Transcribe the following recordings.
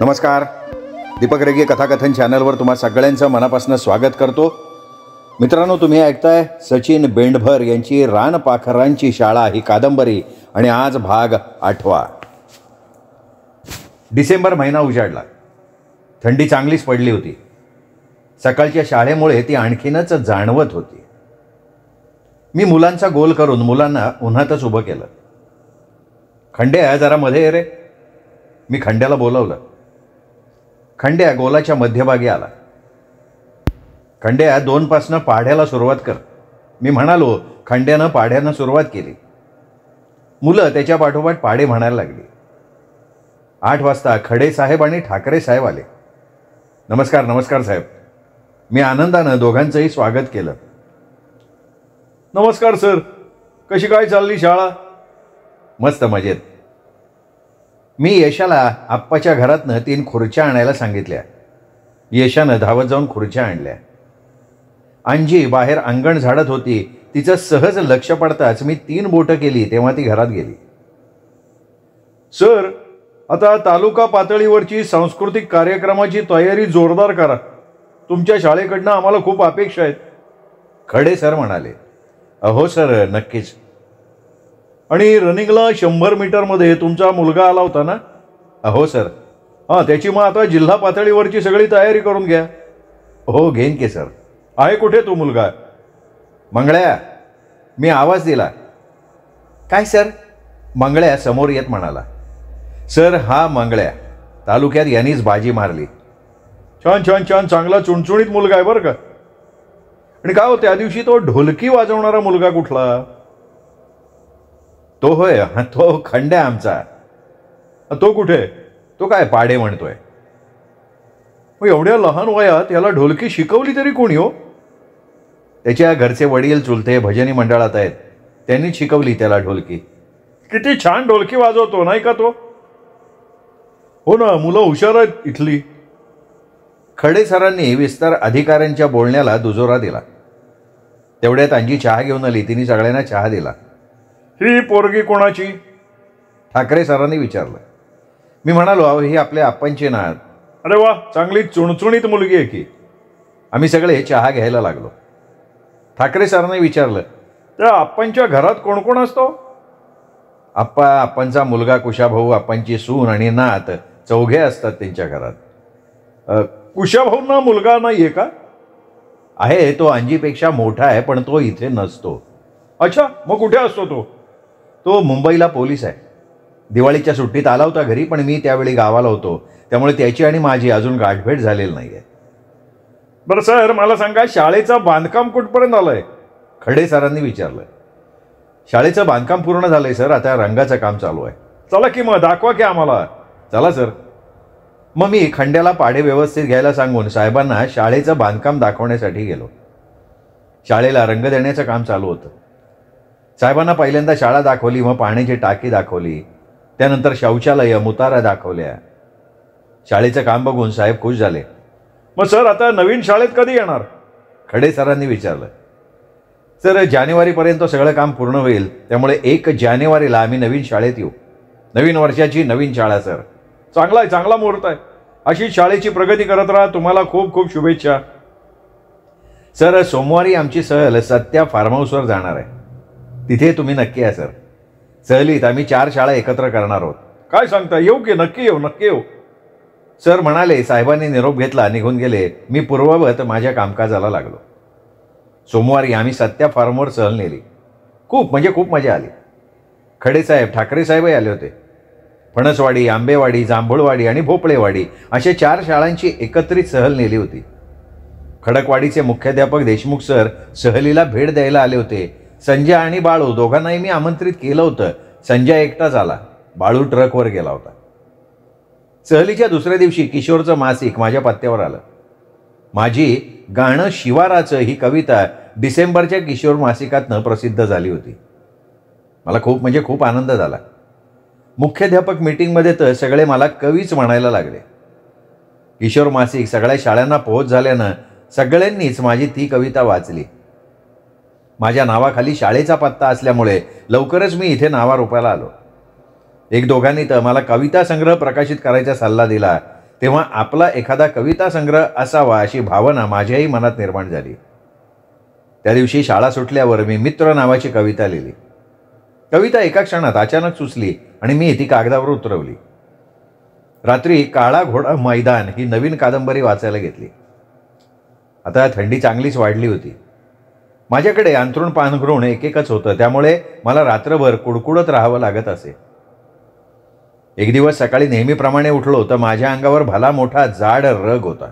नमस्कार. दीपक रेगे कथाकथन चॅनलवर तुम्हा सगळ्यांचं मनापासून स्वागत करतो. मित्रांनो, तुम्ही ऐकताय सचिन बेंडभर यांची रानपाखरांची शाळा ही कादंबरी आणि आज भाग 8. डिसेंबर महिना उजाडला. थंडी चांगलीच पडली होती. सकाळच्या शाळेमुळे ती आणखीनच जाणवत होती. मी मुलांचा गोल करून मुलांना उन्हातच उभं केलं. खंड्या जरा मध्ये ये रे. मी खंड्याला बोलवलं. खंड्या गोलाच्या मध्यभागी आला. खंड्या 2 पासनं पाढ्याला सुरुवात कर. मी म्हणालो. खंड्यानं पाढ्यानं सुरुवात केली. मुलं त्याच्या पाठोपाठ पाढे म्हणायला लागली. 8 वाजता खडे साहेब आणि ठाकरे साहेब आले. नमस्कार नमस्कार साहेब. मी आनंदानं दोघांचंही स्वागत केलं. नमस्कार सर. कशी काय चालली शाळा? मस्त मजेत. मी यशाला आप्पाच्या घरातनं 3 खुर्च्या आणायला सांगितल्या. यशानं धावत जाऊन खुर्च्या आणल्या. अंजी बाहेर अंगण झाडत होती. तिचं सहज लक्ष पडताच मी 3 बोटं केली तेव्हा ती घरात गेली. सर, आता तालुका पातळीवरची सांस्कृतिक कार्यक्रमाची तयारी जोरदार करा. तुमच्या शाळेकडनं आम्हाला खूप अपेक्षा आहेत. खडे सर म्हणाले. अहो सर, नक्कीच. आणि रनिंगला 100 मीटरमध्ये तुमचा मुलगा आला होता ना? अहो सर. हां, त्याची मग आता जिल्हा पातळीवरची सगळी तयारी करून घ्या. हो, घेईन की सर. आहे कुठे तो मुलगा? मंगळ्या. मी आवाज दिला. काय सर? मंगळ्या समोर येत म्हणाला. सर, हा मंगळ्या. तालुक्यात यांनीच बाजी मारली. छान छान छान. चांगला चुणचुणीत मुलगा आहे बरं का. आणि काय हो, त्या दिवशी तो ढोलकी वाजवणारा मुलगा कुठला? तो होय, तो खंड्या आमचा. तो कुठे? तो काय पाढे म्हणतोय. मग एवढ्या लहान वयात याला ढोलकी शिकवली तरी कोणी हो? त्याच्या घरचे वडील चुलते भजनी मंडळात आहेत. त्यांनी शिकवली त्याला ढोलकी. किती छान ढोलकी वाजवतो नाही का तो? हो ना, मुलं हुशार आहेत इथली. खडे सरांनी विस्तार अधिकाऱ्यांच्या बोलण्याला दुजोरा दिला. तेवढ्यात अंजी चहा घेऊन आली. तिने सगळ्यांना चहा दिला. ही पोरगी कोणाची? ठाकरे सरांनी विचारलं. मी म्हणालो, अहो ही आपल्या आप्पांची ना. अरे वा, चांगली चुणचुणीत मुलगी आहे की. आम्ही सगळे चहा घ्यायला लागलो. ठाकरे सरांनी विचारलं, त्या आप्पांच्या घरात कोण कोण असतो? आप्पा, आप्पांचा मुलगा कुशाभाऊ, आप्पांची सून आणि नात 4घे असतात त्यांच्या घरात. कुशाभाऊंना मुलगा नाही आहे का? आहे, तो अंजीपेक्षा मोठा आहे, पण तो इथे नसतो. अच्छा, मग कुठे असतो तो? तो मुंबईला पोलीस आहे. दिवाळीच्या सुट्टीत आला होता घरी, पण मी त्यावेळी गावाला होतो. त्यामुळे त्याची आणि माझी अजून गाठभेट झालेली नाही आहे. बरं सर, मला सांगा, शाळेचं बांधकाम कुठपर्यंत आलंय? खडे सरांनी विचारलं. शाळेचं बांधकाम पूर्ण झालंय सर. आता रंगाचं काम चालू आहे. चला की मग दाखवा की आम्हाला. चला सर. मग मी खंड्याला पाढे व्यवस्थित घ्यायला सांगून साहेबांना शाळेचं बांधकाम दाखवण्यासाठी गेलो. शाळेला रंग देण्याचं काम चालू होतं. साहेबांना पहिल्यांदा शाळा दाखवली, मग पाण्याची टाकी दाखवली, त्यानंतर शौचालय, मुतारा दाखवल्या. शाळेचं काम बघून साहेब खुश झाले. मग सर, आता नवीन शाळेत कधी येणार? खडे सरांनी विचारलं. सर, जानेवारीपर्यंत सगळं काम पूर्ण होईल. त्यामुळे 1 जानेवारीला आम्ही नवीन शाळेत येऊ. नवीन वर्षाची नवीन शाळा सर. चांगला आहे, चांगला मुहूर्त आहे. अशी शाळेची प्रगती करत राहा. तुम्हाला खूप खूप शुभेच्छा. सर, सोमवारी आमची सहल सत्या फार्म हाऊसवर जाणार आहे. तिथे तुम्ही नक्की या सर. सहलीत आम्ही 4 शाळा एकत्र करणार आहोत. काय सांगता? येऊ की? नक्की येऊ, नक्की येऊ. सर म्हणाले. साहेबांनी निरोप घेतला, निघून गेले. मी पूर्ववत माझ्या कामकाजाला लागलो. सोमवारी आम्ही सत्या फार्मवर सहल नेली. खूप म्हणजे खूप मजा आली. खडेसाहेब, ठाकरे साहेबही आले होते. फणसवाडी, आंबेवाडी, जांभूळवाडी आणि भोपळेवाडी अशा 4 शाळांची एकत्रित सहल नेली होती. खडकवाडीचे मुख्याध्यापक देशमुख सर सहलीला भेट द्यायला आले होते. संजय आणि बाळू दोघांनाही मी आमंत्रित केलं होतं. संजय एकटाच आला. बाळू ट्रकवर गेला होता. सहलीच्या दुसऱ्या दिवशी किशोरचं मासिक माझ्या पत्त्यावर आलं. माझी गाणं शिवाराचं ही कविता डिसेंबरच्या किशोर मासिकातनं प्रसिद्ध झाली होती. मला खूप म्हणजे खूप आनंद झाला. मुख्याध्यापक मीटिंगमध्ये तर सगळे मला कवीच म्हणायला लागले. किशोर मासिक सगळ्या शाळांना पोहोच झाल्यानं सगळ्यांनीच माझी ती कविता वाचली. माझ्या नावाखाली शाळेचा पत्ता असल्यामुळे लवकरच मी इथे नावारूपाला आलो. एक दोघांनी तर मला कविता संग्रह प्रकाशित करायचा सल्ला दिला. तेव्हा आपला एखादा कविता संग्रह असावा अशी भावना माझ्याही मनात निर्माण झाली. त्या दिवशी शाळा सुटल्यावर मी मित्र नावाची कविता लिहिली. कविता एका क्षणात अचानक सुचली आणि मी ती कागदावर उतरवली. रात्री काळा घोडा मैदान ही नवीन कादंबरी वाचायला घेतली. आता थंडी चांगलीच वाढली होती. माझ्याकडे अंथरूण पांघरूण एकच होतं, त्यामुळे मला रात्रभर कुडकुडत राहावं लागत असे. एक दिवस सकाळी नेहमीप्रमाणे उठलो तर माझ्या अंगावर भला मोठा जाड रग होता.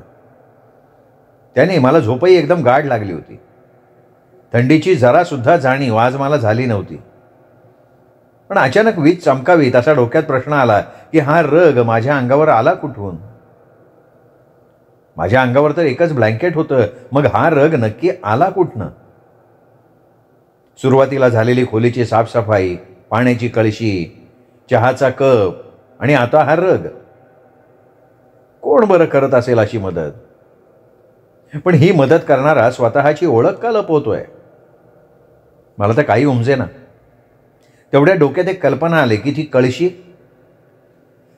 त्याने मला झोपही एकदम गाढ लागली होती. थंडीची जरासुद्धा जाणीव आज मला झाली नव्हती. पण अचानक वीज चमकावी तसा डोक्यात प्रश्न आला की हा रग माझ्या अंगावर आला कुठून? माझ्या अंगावर तर एकच ब्लँकेट होतं, मग हा रग नक्की आला कुठनं? सुरुवातीला झालेली खोलीची साफसफाई, पाण्याची कळशी, चहाचा कप आणि आता हा रग. कोण बरं करत असेल अशी मदत? पण ही मदत करणारा स्वतःची ओळख का लपवतोय? मला तर काही उमजेना. तेवढ्या डोक्यात एक कल्पना आली की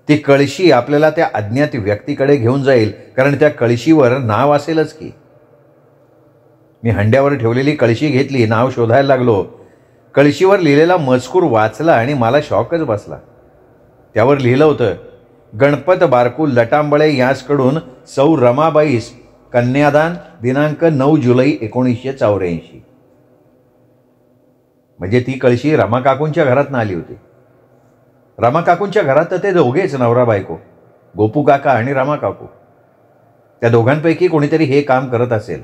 ती कळशी आपल्याला त्या अज्ञात व्यक्तीकडे घेऊन जाईल, कारण त्या कळशीवर नाव असेलच की. मी हंड्यावर ठेवलेली कळशी घेतली, नाव शोधायला लागलो. कळशीवर लिहिलेला मजकूर वाचला आणि मला शॉकच बसला. त्यावर लिहिलं होतं, गणपत बारकू लटांबळे याचकडून सौ रमाबाईस कन्यादान दिनांक 9 जुलै 1984. म्हणजे ती कळशी रमाकाकूंच्या घरातनं आली होती. रमाकाकूंच्या घरात तर ते दोघेच नवरा बायको, गोपू काका आणि रमाकाकू. त्या दोघांपैकी कोणीतरी हे काम करत असेल.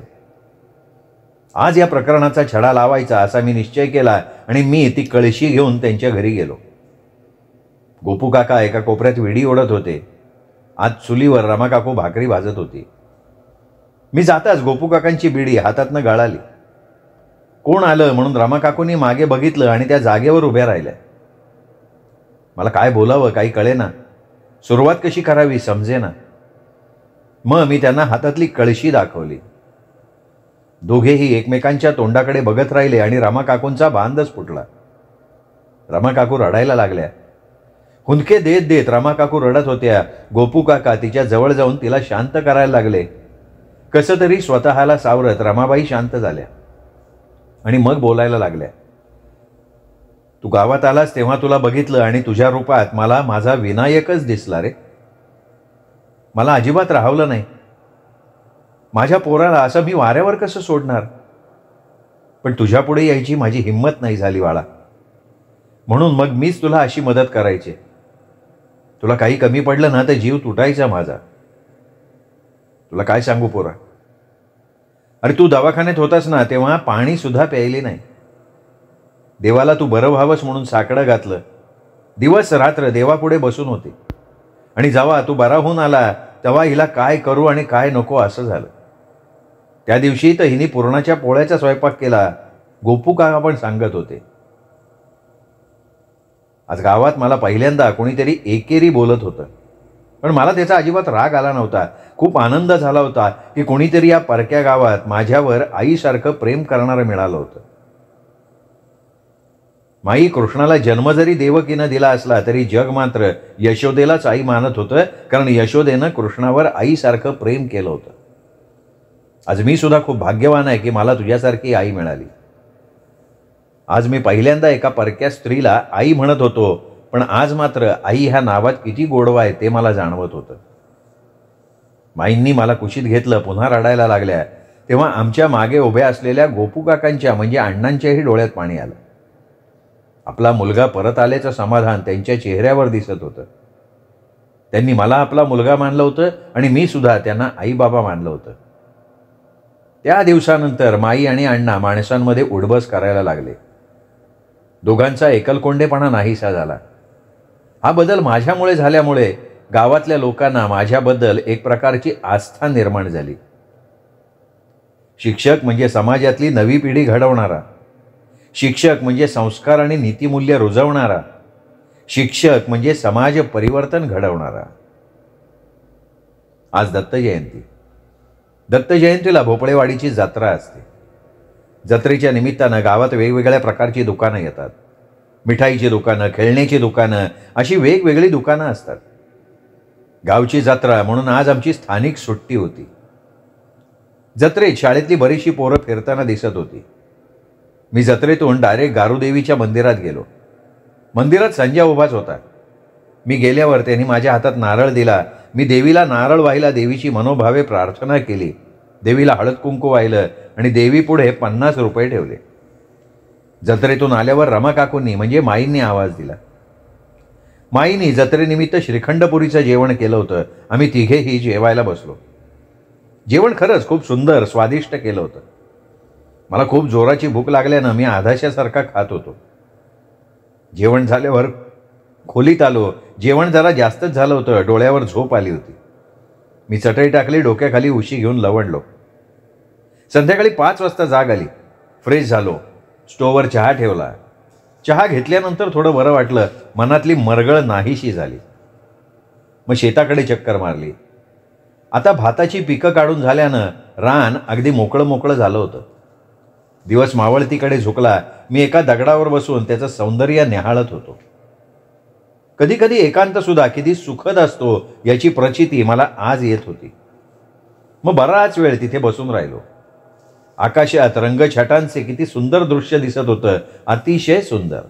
आज या प्रकरणाचा छडा लावायचा असा मी निश्चय केला आणि मी ती कळशी घेऊन त्यांच्या घरी गेलो. गोपू काका एका कोपऱ्यात विडी ओढत होते. आज चुलीवर रमाकाकू भाकरी भाजत होती. मी जाताच गोपू काकांची बिडी हातातनं गळाली. कोण आलं म्हणून रमाकाकूंनी मागे बघितलं आणि त्या जागेवर उभ्या राहिल्या. मला काय बोलावं काही कळेना. सुरुवात कशी करावी समजेना. मग मी त्यांना हातातली कळशी दाखवली. दोघेही एकमेकांच्या तोंडाकडे बघत राहिले आणि रमाकाकूंचा बांधच फुटला. रमाकाकू रडायला लागल्या. हुंदके देत देत रमाकाकू रडत होत्या. गोपू काका तिच्या जवळ जाऊन तिला शांत करायला लागले. कसं तरी स्वतःला सावरत रमाबाई शांत झाल्या आणि मग बोलायला लागल्या. तू गावात आलास तेव्हा तुला बघितलं आणि तुझ्या रूपात मला माझा विनायकच दिसला रे. मला अजिबात राहवलं नाही. माझ्या पोराला असं मी वाऱ्यावर कसं सोडणार? पण तुझ्या पुढे यायची माझी हिंमत नाही झाली बाळा. म्हणून मग मीच तुला अशी मदत करायची. तुला काही कमी पडलं ना तर जीव तुटायचा माझा. तुला काय सांगू पोरा, अरे तू दवाखान्यात होतास ना तेव्हा पाणी सुद्धा प्यायले नाही. देवाला तू बरं व्हावंस म्हणून साकडं घातलं. दिवस रात्र देवापुढे बसून होते. आणि जेव्हा तू बरा होऊन आला तेव्हा हिला काय करू आणि काय नको असं झालं. त्या दिवशी तर हिने पुरणाच्या पोळ्याचा स्वयंपाक केला. गोपू काका पण सांगत होते. आज गावात मला पहिल्यांदा कोणीतरी एकेरी बोलत होतं, पण मला त्याचा अजिबात राग आला नव्हता. खूप आनंद झाला होता की कोणीतरी या परक्या गावात माझ्यावर आईसारखं प्रेम करणारं मिळालं होतं. माई कृष्णाला जन्म जरी देवकीनं दिला असला तरी जग मात्र यशोदेलाच आई मानत होतं, कारण यशोदेनं कृष्णावर आईसारखं प्रेम केलं होतं. आज मी सुद्धा खूप भाग्यवान आहे की मला तुझ्यासारखी आई मिळाली. आज मी पहिल्यांदा एका परक्या स्त्रीला आई म्हणत होतो, पण आज मात्र आई ह्या नावात किती गोडवा आहे ते मला जाणवत होतं. माईंनी मला कुशीत घेतलं. पुन्हा रडायला लागल्या. तेव्हा आमच्या मागे उभ्या असलेल्या गोपू काकांच्या म्हणजे अण्णांच्याही डोळ्यात पाणी आलं. आपला मुलगा परत आल्याचं समाधान त्यांच्या चेहऱ्यावर दिसत होतं. त्यांनी मला आपला मुलगा मानलं होतं आणि मी सुद्धा त्यांना आई बाबा मानलं होतं. त्या दिवसानंतर माई आणि अण्णा माणसांमध्ये उडबस करायला लागले. दोघांचा एकलकोंडेपणा नाहीसा झाला. हा बदल माझ्यामुळे झाल्यामुळे गावातल्या लोकांना माझ्याबद्दल एक प्रकारची आस्था निर्माण झाली. शिक्षक म्हणजे समाजातली नवी पिढी घडवणारा. शिक्षक म्हणजे संस्कार आणि नीतिमूल्य रुजवणारा. शिक्षक म्हणजे समाज परिवर्तन घडवणारा. आज दत्त जयंती. दत्त जयंतीला भोपळेवाडीची जत्रा असते. जत्रेच्या निमित्तानं गावात वेगवेगळ्या प्रकारची दुकानं येतात. मिठाईची दुकानं, खेळण्याची दुकानं, अशी वेगवेगळी दुकानं असतात. गावची जत्रा म्हणून आज आमची स्थानिक सुट्टी होती. जत्रेत शाळेतली बरीचशी पोरं फिरताना दिसत होती. मी जत्रेतून डायरेक्ट गारुदेवीच्या मंदिरात गेलो. मंदिरात संजय उभाच होता. मी गेल्यावर त्यांनी माझ्या हातात नारळ दिला. मी देवीला नारळ वाहिला, देवीची मनोभावे प्रार्थना केली. देवीला हळद कुंकू वाहिलं आणि देवीपुढे 50 रुपये ठेवले. जत्रेतून आल्यावर रमा काकूंनी म्हणजे माईंनी आवाज दिला. माईंनी जत्रेनिमित्त श्रीखंडपुरीचं जेवण केलं होतं. आम्ही तिघेही जेवायला बसलो. जेवण खरंच खूप सुंदर स्वादिष्ट केलं होतं. मला खूप जोराची भूक लागल्यानं मी आधाशासारखा खात होतो. जेवण झाल्यावर खोलीत आलो. जेवण जरा जास्तच झालं होतं. डोळ्यावर झोप आली होती. मी चटई टाकली, डोक्याखाली उशी घेऊन लवडलो. संध्याकाळी 5 वाजता जाग आली. फ्रेश झालो. स्टोवर चहा ठेवला. चहा घेतल्यानंतर थोडं बरं वाटलं. मनातली मरगळ नाहीशी झाली. मग शेताकडे चक्कर मारली. आता भाताची पिकं काढून झाल्यानं रान अगदी मोकळं मोकळं झालं होतं. दिवस मावळतीकडे झुकला. मी एका दगडावर बसून त्याचं सौंदर्य निहाळत होतो. कधी कधी एकांतसुद्धा किती सुखद असतो याची प्रचिती मला आज येत होती. मग बराच वेळ तिथे बसून राहिलो. आकाशात रंगछटांचे किती सुंदर दृश्य दिसत होतं. अतिशय सुंदर.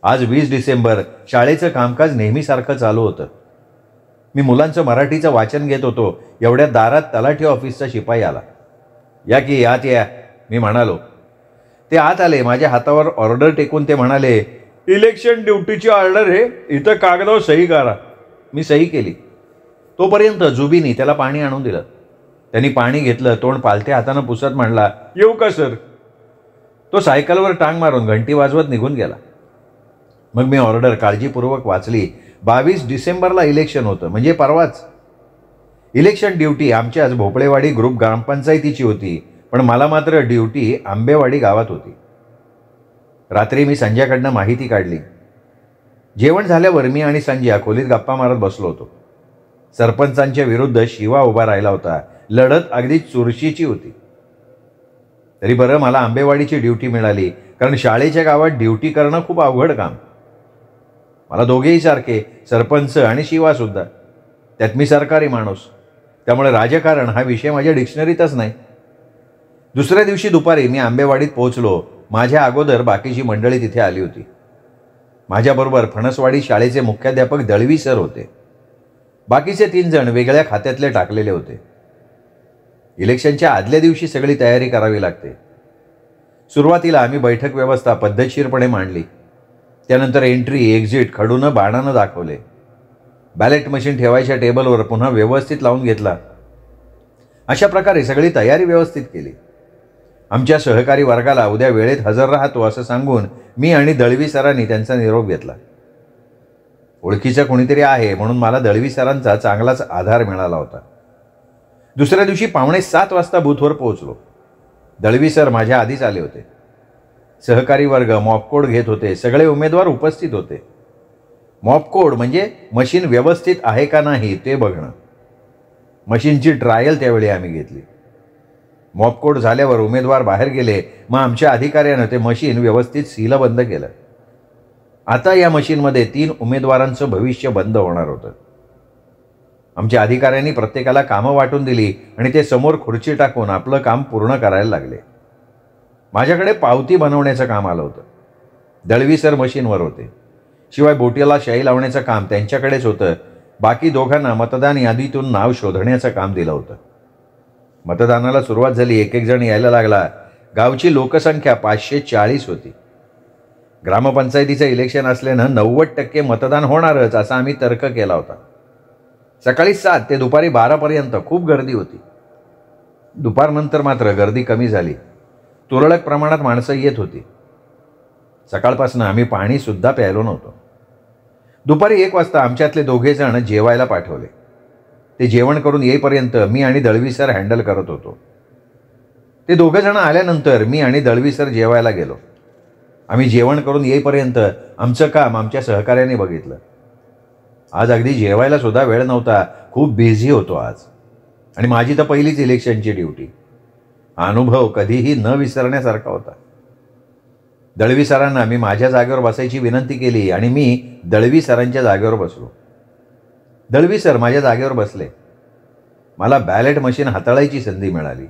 आज 20 डिसेंबर. शाळेचं कामकाज नेहमीसारखं चालू होतं. मी मुलांचं मराठीचं वाचन घेत होतो. एवढ्या दारात तलाठी ऑफिसचा शिपाई आला. या की आत या, मी म्हणालो. ते आत आले. माझ्या हातावर ऑर्डर टेकून ते म्हणाले, इलेक्शन ड्युटीची ऑर्डर आहे, इथं कागदावर सही करा. मी सही केली. तोपर्यंत जुबीनी त्याला पाणी आणून दिलं. त्यांनी पाणी घेतलं. तोंड पालत्या हातानं पुसत म्हणला, येऊ का सर? तो सायकलवर टांग मारून घंटी वाजवत निघून गेला. मग मी ऑर्डर काळजीपूर्वक वाचली. 22 डिसेंबरला इलेक्शन होतं, म्हणजे परवाच. इलेक्शन ड्युटी आमच्याच भोपळेवाडी ग्रुप ग्रामपंचायतीची होती, पण मला मात्र ड्युटी आंबेवाडी गावात होती. रात्री मी संजयकडनं माहिती काढली. जेवण झाल्यावर मी आणि संजय खोलीत गप्पा मारत बसलो होतो. सरपंचांच्या विरुद्ध शिवा उभा राहिला होता. लढत अगदी चुरशीची होती. तरी बरं मला आंबेवाडीची ड्युटी मिळाली, कारण शाळेच्या गावात ड्युटी करणं खूप अवघड काम. मला दोघेही सारखे, सरपंच आणि शिवासुद्धा. त्यात मी सरकारी माणूस, त्यामुळे राजकारण हा विषय माझ्या डिक्शनरीतच नाही. दुसऱ्या दिवशी दुपारी मी आंबेवाडीत पोहोचलो. माझ्या अगोदर बाकीची मंडळी तिथे आली होती. माझ्याबरोबर फणसवाडी शाळेचे मुख्याध्यापक दळवी सर होते. बाकीचे 3 जण वेगळ्या खात्यातले टाकलेले होते. इलेक्शनच्या आदल्या दिवशी सगळी तयारी करावी लागते. सुरुवातीला आम्ही बैठक व्यवस्था पद्धतशीरपणे मांडली. त्यानंतर एंट्री एक्झिट खडूनं बाणानं दाखवले. बॅलेट मशीन ठेवायच्या टेबलवर पुन्हा व्यवस्थित लावून घेतला. अशा प्रकारे सगळी तयारी व्यवस्थित केली. आमच्या सहकारी वर्गाला उद्या वेळेत हजर राहतो असं सांगून मी आणि दळवी सरांनी त्यांचा निरोप घेतला. ओळखीचं कोणीतरी आहे म्हणून मला दळवी सरांचा चांगलाच आधार मिळाला होता. दुसऱ्या दिवशी 6:45 वाजता बूथवर पोहोचलो. दळवी सर माझ्या आधीच आले होते. सहकारी वर्ग मॉपकोड घेत होते. सगळे उमेदवार उपस्थित होते. मॉपकोड म्हणजे मशीन व्यवस्थित आहे का नाही ते बघणं. मशीनची ट्रायल त्यावेळी आम्ही घेतली. मॉपकोड झाल्यावर उमेदवार बाहेर गेले. मग आमच्या अधिकाऱ्यानं ते मशीन व्यवस्थित सीलबंद केलं. आता या मशीनमध्ये 3 उमेदवारांचं भविष्य बंद होणार होतं. आमच्या अधिकाऱ्यांनी प्रत्येकाला कामं वाटून दिली आणि ते समोर खुर्ची टाकून आपलं काम पूर्ण करायला लागले. माझ्याकडे पावती बनवण्याचं काम आलं होतं. दळवी सर मशीनवर होते. शिवाय बोटीला शाई लावण्याचं काम त्यांच्याकडेच होतं. बाकी दोघांना मतदान यादीतून नाव शोधण्याचं काम दिलं होतं. मतदानाला सुरुवात झाली. एक जण यायला लागला. गावची लोकसंख्या 540 होती. ग्रामपंचायतीचं इलेक्शन असल्यानं 90% मतदान होणारच असा आम्ही तर्क केला होता. सकाळी 7 ते दुपारी 12पर्यंत खूप गर्दी होती. दुपारनंतर मात्र गर्दी कमी झाली. तुरळक प्रमाणात माणसं येत होती. सकाळपासून आम्ही पाणीसुद्धा प्यायलो नव्हतो. दुपारी 1 वाजता आमच्यातले 2 जण जेवायला पाठवले. ते जेवण करून येईपर्यंत मी आणि दळवी सर हँडल करत होतो. ते 2 जण आल्यानंतर मी आणि दळवी सर जेवायला गेलो. आम्ही जेवण करून येईपर्यंत आमचं काम आमच्या सहकार्याने बघितलं. आज अगदी जेवायला सुद्धा वेळ नव्हता. खूप बिझी होतो आज. आणि माझी तर पहिलीच इलेक्शनची ड्युटी. हा अनुभव कधीही न विसरण्यासारखा होता. दळवी सरांना मी माझ्या जागेवर बसायची विनंती केली आणि मी दळवी सरांच्या जागेवर बसलो. दळवी सर माझ्या जागेवर बसले. मला बॅलेट मशीन हाताळायची संधी मिळाली.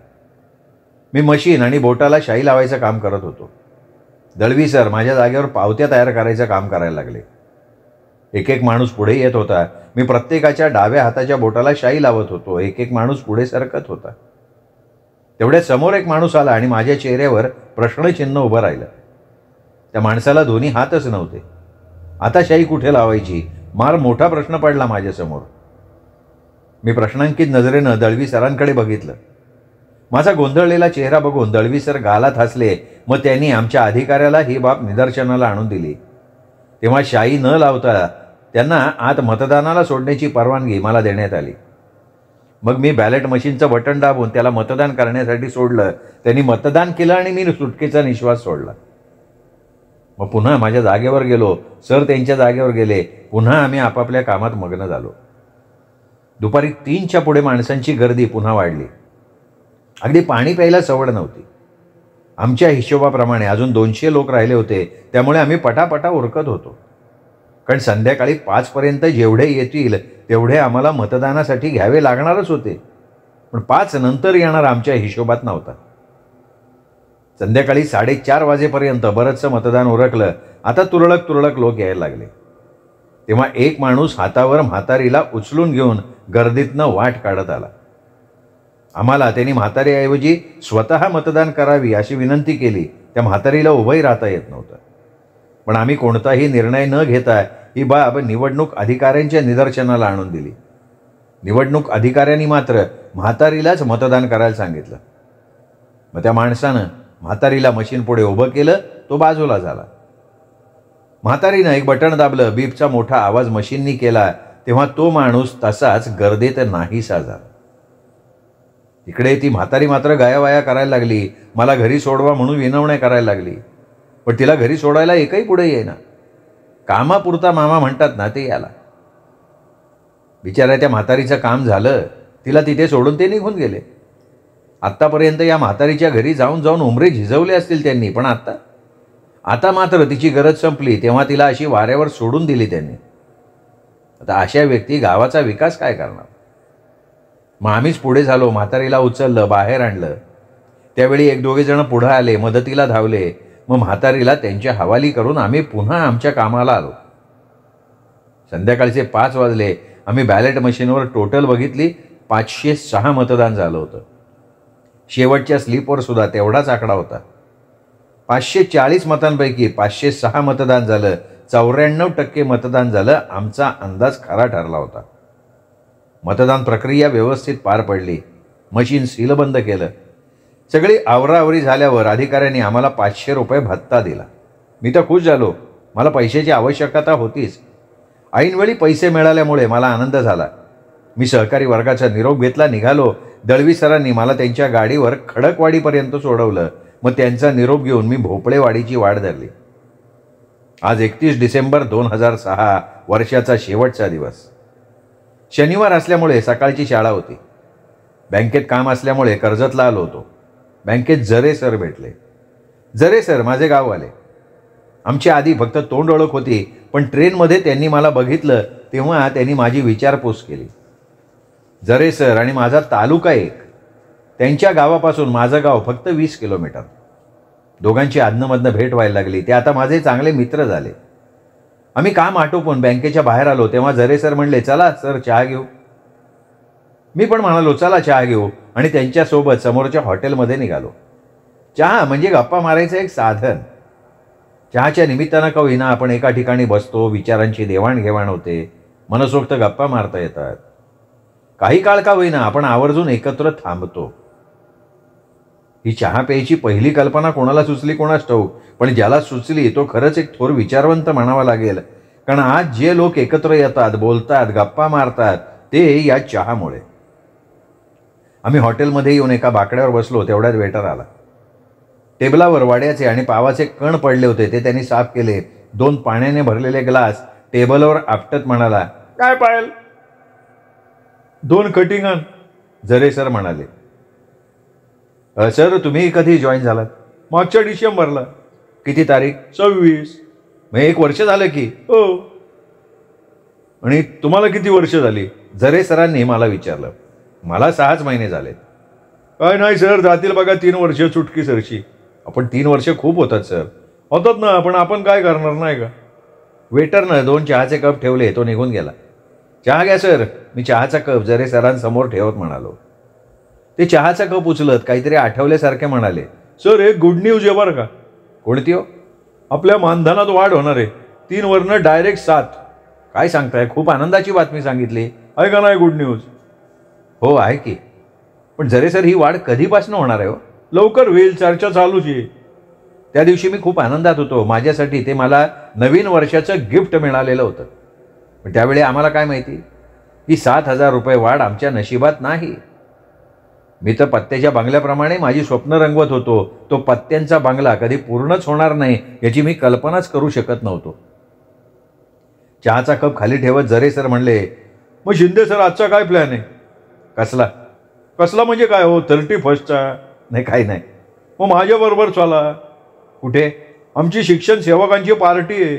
मी मशीन आणि बोटाला शाई लावायचं काम करत होतो. दळवी सर माझ्या जागेवर पावत्या तयार करायचं काम करायला लागले. एक एक माणूस पुढे येत होता. मी प्रत्येकाच्या डाव्या हाताच्या बोटाला शाई लावत होतो. एक एक माणूस पुढे सरकत होता. तेवढ्या समोर एक माणूस आला आणि माझ्या चेहऱ्यावर प्रश्नचिन्ह उभं राहिलं. त्या माणसाला दोन्ही हातच नव्हते. आता शाई कुठे लावायची मार मोठा प्रश्न पडला माझ्यासमोर. मी प्रश्नांकित नजरेनं दळवी सरांकडे बघितलं. माझा गोंधळलेला चेहरा बघून दळवी सर गालात हसले. मग त्यांनी आमच्या अधिकाऱ्याला ही बाब निदर्शनाला आणून दिली. तेव्हा शाई न लावता त्यांना आत मतदानाला सोडण्याची परवानगी मला देण्यात आली. मग मी बॅलेट मशीनचं बटन दाबून त्याला मतदान करण्यासाठी सोडलं. त्यांनी मतदान केलं आणि मी सुटकेचा निश्वास सोडला. मग पुन्हा माझ्या जागेवर गेलो. सर त्यांच्या जागेवर गेले. पुन्हा आम्ही आपापल्या कामात मग्न झालो. दुपारी 3च्या पुढे माणसांची गर्दी पुन्हा वाढली. अगदी पाणी प्यायला सवड नव्हती. आमच्या हिशोबाप्रमाणे अजून 200 लोक राहिले होते. त्यामुळे आम्ही पटापटा उरकत होतो. कारण संध्याकाळी 5पर्यंत जेवढे येतील तेवढे आम्हाला मतदानासाठी घ्यावे लागणारच होते. पण 5 नंतर येणार आमच्या हिशोबात नव्हता. संध्याकाळी 4:30 वाजेपर्यंत बरंचसं मतदान उरकलं. आता तुरळक तुरळक लोक यायला लागले. तेव्हा एक माणूस हातावर म्हातारीला उचलून घेऊन गर्दीतनं वाट काढत आला. आम्हाला त्यांनी म्हातारीऐवजी स्वतः मतदान करावी अशी विनंती केली. त्या म्हातारीला उभंही राहता येत नव्हतं. पण आम्ही कोणताही निर्णय न घेता ही बाब निवडणूक अधिकाऱ्यांच्या निदर्शनाला आणून दिली. निवडणूक अधिकाऱ्यांनी मात्र म्हातारीलाच मतदान करायला सांगितलं. मग त्या माणसानं म्हातारीला मशीन पुढे उभं केलं. तो बाजूला झाला. म्हातारीनं एक बटण दाबलं. बीपचा मोठा आवाज मशीननी केला. तेव्हा तो माणूस तसाच गर्दीत नाहीसा झाला. इकडे ती म्हातारी मात्र गायावाया करायला लागली. मला घरी सोडवा म्हणून विनवण्या करायला लागली. पण तिला घरी सोडायला एकही पुढे येईना. कामापुरता मामा म्हणतात ना ते याला. बिचाऱ्या त्या म्हातारीचं काम झालं. तिला तिथे सोडून ते निघून गेले. आत्तापर्यंत या म्हातारीच्या घरी जाऊन जाऊन उमरे झिजवले असतील त्यांनी. पण आता मात्र तिची गरज संपली तेव्हा तिला अशी वाऱ्यावर सोडून दिली त्यांनी. आता अशा व्यक्ती गावाचा विकास काय करणार. मग आम्हीच पुढे झालो. म्हातारीला उचललं, बाहेर आणलं. त्यावेळी 1-2 जण पुढे आले, मदतीला धावले. मग म्हातारीला त्यांच्या हवाली करून आम्ही पुन्हा आमच्या कामाला आलो. संध्याकाळचे 5 वाजले. आम्ही बॅलेट मशीनवर टोटल बघितली. 506 मतदान झालं होतं. शेवटच्या स्लिपवर सुद्धा तेवढाच आकडा होता. 540 मतांपैकी 506 मतदान झालं. 94% मतदान झालं. आमचा अंदाज खरा ठरला होता. मतदान प्रक्रिया व्यवस्थित पार पडली. मशीन सीलबंद केलं. सगळी आवराआवरी झाल्यावर अधिकाऱ्यांनी आम्हाला 500 रुपये भत्ता दिला. मी तर खुश झालो. मला पैशाची आवश्यकता होतीच. ऐनवेळी पैसे मिळाल्यामुळे मला आनंद झाला. मी सहकारी वर्गाचा निरोप घेतला, निघालो. दळवी सरांनी मला त्यांच्या गाडीवर खडकवाडीपर्यंत सोडवलं. मग त्यांचा निरोप घेऊन मी भोपळेवाडीची वाट धरली. आज 31 डिसेंबर 2006 वर्षाचा शेवटचा दिवस. शनिवार असल्यामुळे सकाळची शाळा होती. बँकेत काम असल्यामुळे कर्जतला आलो होतो. बँकेत जरे सर भेटले. जरे सर माझे गाववाले. आमच्या आधी फक्त तोंड ओळख होती. पण ट्रेनमध्ये त्यांनी मला बघितलं तेव्हा त्यांनी माझी विचारपूस केली. जरे सर आणि माझा तालुका एक. त्यांच्या गावापासून माझं गाव फक्त 20 किलोमीटर. दोघांची आदनमधनं भेट व्हायला लागली. ते आता माझे चांगले मित्र झाले. आम्ही काम आटोपून बँकेच्या बाहेर आलो तेव्हा जरे सर म्हणले, चला सर चहा घेऊ. मी पण म्हणालो चला चहा घेऊ आणि त्यांच्यासोबत समोरच्या हॉटेलमध्ये निघालो. चहा म्हणजे गप्पा मारायचं एक साधन. चहाच्या निमित्तानं का होईना आपण एका ठिकाणी बसतो. विचारांची देवाणघेवाण होते. मनसोक्त गप्पा मारता येतात. काही काळ का होईना आपण आवर्जून एकत्र थांबतो. ही चहा प्यायची पहिली कल्पना कोणाला सुचली कोणास ठाऊक. पण ज्याला सुचली तो खरंच एक थोर विचारवंत म्हणावा लागेल. कारण आज जे लोक एकत्र येतात, बोलतात, गप्पा मारतात ते या चहामुळे. आम्ही हॉटेलमध्ये येऊन एका बाकड्यावर बसलो. तेवढ्यात वेटर आला. टेबलावर वड्याचे आणि पावाचे कण पडले होते. ते त्यांनी साफ केले. 2 पाण्याने भरलेले ग्लास टेबलवर आपटत म्हणाला, काय पाहिल? 2 कटिंग आण. जरे सर म्हणाले, सर तुम्ही कधी जॉईन झालात? मागच्या डिसेंबरला. किती तारीख? 26. मग 1 वर्ष झालं की. हो. आणि तुम्हाला किती वर्ष झाली? जरे सरांनी मला विचारलं. मला 6च महिने झालेत. काय नाही सर, जातील बघा 3 वर्ष चुटकी सरशी. आपण 3 वर्ष खूप होतात सर. होतात ना, पण आपण काय करणार नाही का? वेटरनं 2 चहाचे कप ठेवले. तो निघून गेला. चहा घ्या सर. मी चहाचा कप जरे सरांसमोर ठेवत म्हणालो. ते चहाचा कप उचलत काहीतरी आठवल्यासारखे म्हणाले. सर, एक गुड न्यूज आहे बरं का. कोणती हो? आपल्या मानधनात वाढ होणार आहे. 3 वरनं डायरेक्ट 7. काय सांगताय? खूप आनंदाची बातमी सांगितली. आहे का नाही गुड न्यूज? हो आहे की. पण जरे सर ही वाढ कधीपासून होणार आहे हो? लवकर होईल, चर्चा चालूच आहे. त्या दिवशी मी खूप आनंदात होतो. माझ्यासाठी ते मला नवीन वर्षाचं गिफ्ट मिळालेलं होतं. पण त्यावेळी आम्हाला काय माहिती की 7,000 रुपये वाढ आमच्या नशिबात नाही. मी तर पत्त्याच्या बंगल्याप्रमाणे माझी स्वप्न रंगवत होतो. तो पत्त्यांचा बंगला कधी पूर्णच होणार नाही याची मी कल्पनाच करू शकत नव्हतो. चहाचा कप खाली ठेवत जरे सर म्हणले, मग शिंदे सर, आजचा काय प्लॅन आहे? कसला? कसला म्हणजे काय हो? 31st नाही, काही नाही. मग माझ्याबरोबर चला. कुठे? आमची शिक्षण सेवकांची पार्टी आहे.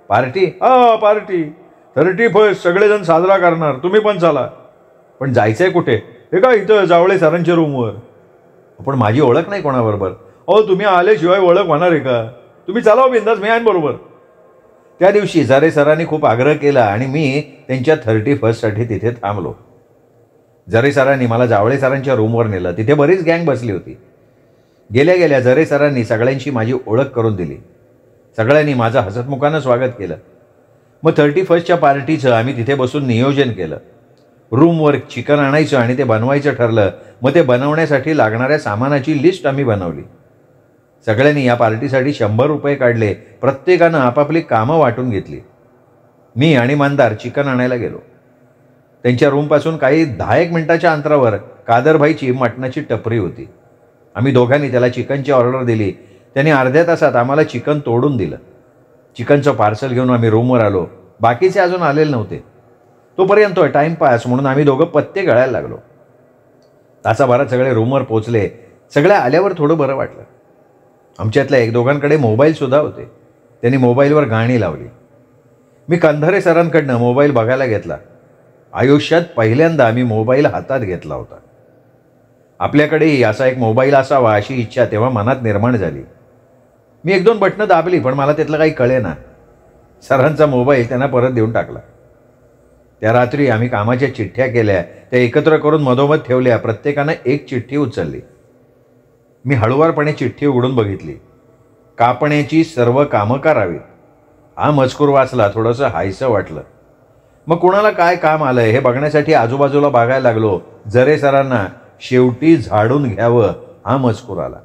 पार्टी? हा, पार्टी. 31st सगळेजण साजरा करणार. तुम्ही पण चला. पण जायचंय कुठे? हे का इथं जावळे सरांच्या रूमवर. पण माझी ओळख नाही कोणाबरोबर. अहो, तुम्ही आल्याशिवाय ओळख होणार आहे का? तुम्ही चला बिंदास, मी आहे बरोबर. त्या दिवशी जरे सरांनी खूप आग्रह केला आणि मी त्यांच्या 31st तिथे थांबलो. जरे सरांनी मला जावळे सरांच्या रूमवर नेलं. तिथे बरीच गँग बसली होती. गेल्या गेल्या जरे सरांनी सगळ्यांची माझी ओळख करून दिली. सगळ्यांनी माझं हसतमुखानं स्वागत केलं. मग 31st पार्टीचं आम्ही तिथे बसून नियोजन केलं. रूमवर चिकन आणायचं आणि ते बनवायचं ठरलं. मग ते बनवण्यासाठी लागणाऱ्या सामानाची लिस्ट आम्ही बनवली. सगळ्यांनी या पार्टीसाठी 100 रुपये काढले. प्रत्येकानं आपापली कामं वाटून घेतली. मी आणि मंदार चिकन आणायला गेलो. त्यांच्या रूमपासून काही 10-1 मिनिटाच्या अंतरावर कादरभाईची मटणाची टपरी होती. आम्ही दोघांनी त्याला चिकनची ऑर्डर दिली. त्याने अर्ध्या तासात आम्हाला चिकन तोडून दिलं. चिकनचं पार्सल घेऊन आम्ही रूमवर आलो. बाकीचे अजून आलेले नव्हते. तोपर्यंत टाईमपास म्हणून आम्ही दोघं पत्ते गळायला लागलो. तासाभरात सगळे रूमवर पोचले. सगळ्या आल्यावर थोडं बरं वाटलं. आमच्यातल्या 1-2घांकडे मोबाईलसुद्धा होते. त्यांनी मोबाईलवर गाणी लावली. मी कंधारे सरांकडनं मोबाईल बघायला घेतला. आयुष्यात पहिल्यांदा मी मोबाईल हातात घेतला होता. आपल्याकडेही असा एक मोबाईल असावा अशी इच्छा तेव्हा मनात निर्माण झाली. मी 1-2 बटणं दाबली, पण मला त्यातलं काही कळेना. सरांचा मोबाईल त्यांना परत देऊन टाकला. त्या रात्री आम्ही कामाच्या चिठ्ठ्या केल्या. त्या एकत्र करून मधोमध ठेवल्या. प्रत्येकानं एक चिठ्ठी उचलली. मी हळुवारपणे चिठ्ठी उघडून बघितली. कापण्याची सर्व कामं करावीत. हा मजकूर वाचला. थोडंसं हायसं वाटलं. मग कुणाला काय काम आलं हे बघण्यासाठी आजूबाजूला बघायला लागलो. जरे सरांना शेवटी झाडून घ्यावं हा मजकूर आला.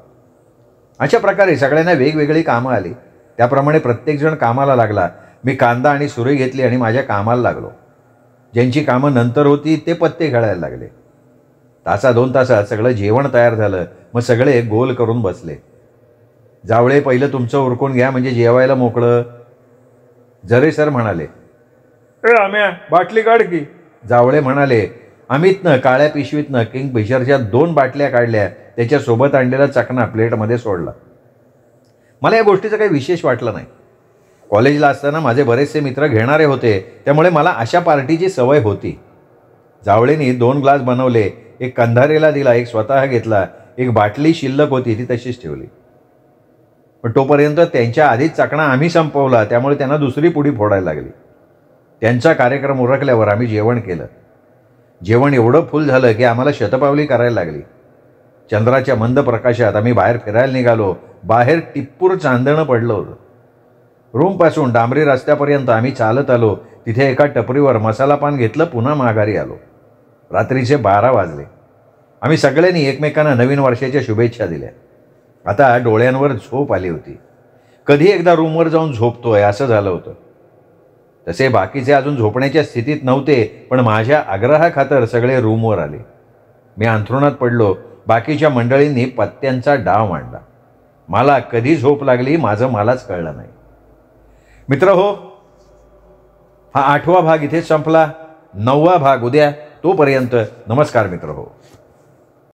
अशा प्रकारे सगळ्यांना वेगवेगळी कामं आली. त्याप्रमाणे प्रत्येकजण कामाला लागला. मी कांदा आणि सुरी घेतली आणि माझ्या कामाला लागलो. ज्यांची कामं नंतर होती ते पत्ते खेळायला लागले. 1-2 तासात सगळं जेवण तयार झालं. मग सगळे गोल करून बसले. जावळे, पहिलं तुमचं उरकून घ्या म्हणजे जेवायला मोकळं. जरे सर म्हणाले, आम्या बाटली काढ की. जावळे म्हणाले. अमितनं काळ्या पिशवीतनं किंगफिशरच्या 2 बाटल्या काढल्या. त्याच्यासोबत आणलेला चकना प्लेटमध्ये सोडला. मला या गोष्टीचं काही विशेष वाटलं नाही. कॉलेजला असताना माझे बरेचसे मित्र घेणारे होते. त्यामुळे मला अशा पार्टीची सवय होती. जावळेनी 2 ग्लास बनवले. एक कंधारेला दिला, एक स्वतः घेतला. एक बाटली शिल्लक होती ती तशीच ठेवली. पण तोपर्यंत त्यांच्या आधीच चकना आम्ही संपवला. त्यामुळे त्यांना दुसरी पुडी फोडायला लागली. त्यांचा कार्यक्रम उरकल्यावर आम्ही जेवण केलं. जेवण एवढं फुल झालं की आम्हाला शतपावली करायला लागली. चंद्राच्या मंद प्रकाशात आम्ही बाहेर फिरायला निघालो. बाहेर टिप्पूर चांदणं पडलं होतं. रूमपासून डांबरी रस्त्यापर्यंत आम्ही चालत आलो. तिथे एका टपरीवर मसाला पान घेतलं. पुन्हा माघारी आलो. रात्रीचे 12 वाजले. आम्ही सगळ्यांनी एकमेकांना नवीन वर्षाच्या शुभेच्छा दिल्या. आता डोळ्यांवर झोप आली होती. कधी एकदा रूमवर जाऊन झोपतोय असं झालं होतं. तसे बाकीचे अजून झोपण्याच्या स्थितीत नव्हते. पण माझ्या आग्रहाखातर सगळे रूमवर आले. मी अंथरुणात पडलो. बाकीच्या मंडळींनी पत्त्यांचा डाव मांडला. मला कधी झोप लागली माझं मलाच कळलं नाही. मित्रहो, हा 8वा भाग इथेच संपला. 9वा भाग उद्या. तोपर्यंत नमस्कार मित्रहो.